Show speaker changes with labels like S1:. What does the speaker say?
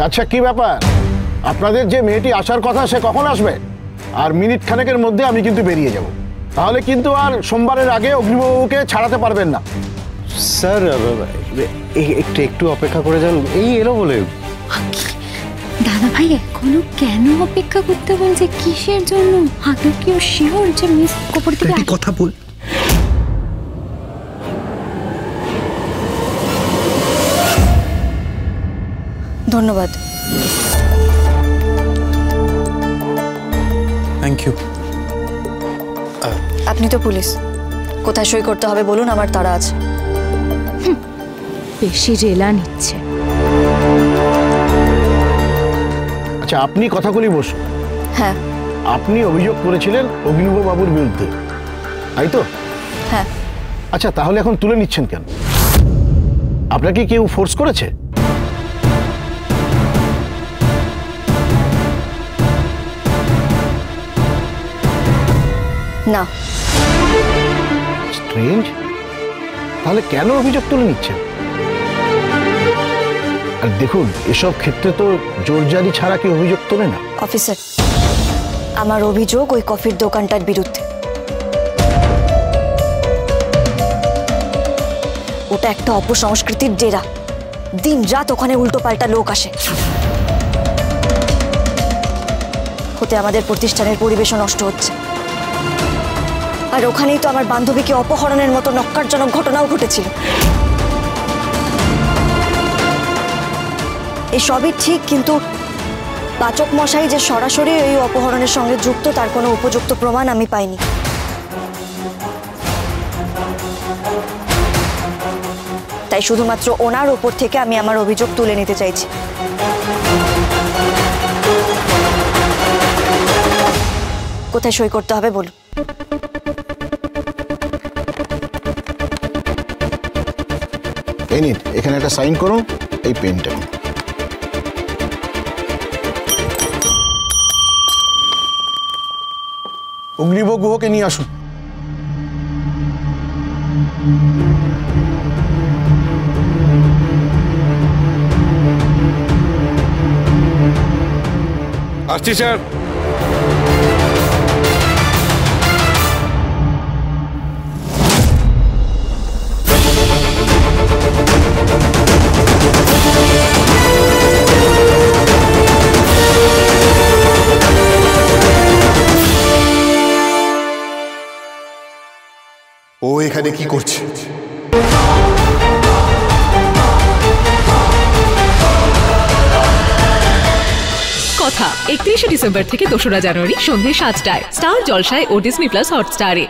S1: আচ্ছা কি ব্যাপার, আপনাদের যে মেয়েটি আসার কথা সে কখন আসবে? আর মিনিট খানেকের মধ্যে আমি কিন্তু বেরিয়ে যাব, তাহলে কিন্তু আর সোমবারের আগে অগ্নিবাবুকে ছাড়াতে পারবেন না।
S2: স্যার একটু একটু অপেক্ষা করে যান, এই এলো বলে।
S3: দাদা ভাই এখনো কেন অপেক্ষা করতে বলছে, কিসের জন্য? আগে কি ও শিওর যে মিস কপর থেকে
S2: কথা বল।
S4: ধন্যবাদ।
S2: Thank you.
S4: আপনি তো পুলিশ, কোথায় সই করতে হবে বলুন, আমার তাড়া আছে।
S3: বেশি রেলা নিচ্ছে।
S1: আচ্ছা আপনি কথাগুলি বসুন।
S4: হ্যাঁ।
S1: আপনি অভিযোগ করেছিলেন অগ্নিব বাবুর বিরুদ্ধে, তাই তো?
S4: হ্যাঁ।
S1: আচ্ছা তাহলে এখন তুলে নিচ্ছেন কেন? আপনাকে কেউ ফোর্স করেছে?
S4: না।
S1: স্ট্রেঞ্জ, তাহলে কেন অভিযোগ তুলে নিচ্ছেন? আর দেখুন, এসব ক্ষেত্রে তো জোরজারি ছাড়া কি অভিযোগ তোলে না।
S4: অফিসার, আমার অভিযোগ ওই কফির দোকানটার বিরুদ্ধে। ওটা একটা অপসংস্কৃতির ডেরা, দিন রাত ওখানে উল্টো পাল্টা লোক আসে, ওতে আমাদের প্রতিষ্ঠানের পরিবেশও নষ্ট হচ্ছে। আর ওখানেই তো আমার বান্ধবীকে অপহরণের মতো নক্কারজনক ঘটনাও ঘটেছিল। এই সবই ঠিক, কিন্তু পাচক মশাই যে সরাসরি এই অপহরণের সঙ্গে যুক্ত তার কোনো উপযুক্ত প্রমাণ আমি পাইনি। তাই শুধুমাত্র ওনার ওপর থেকে আমি আমার অভিযোগ তুলে নিতে চাইছি। কোথায় সই করতে হবে বলুন।
S1: এই নিন, এখানে একটা সাইন করুন, এই পেনটা। অগ্নিব গুহকে নিয়ে আসুন।
S5: আসছি স্যার।
S6: ও এখানে কি করছে?
S7: কথা 31শে ডিসেম্বর থেকে 2রা জানুয়ারি সন্ধ্যে 7টায় স্টার জলসায় ও ডিজনি প্লাস হটস্টারে।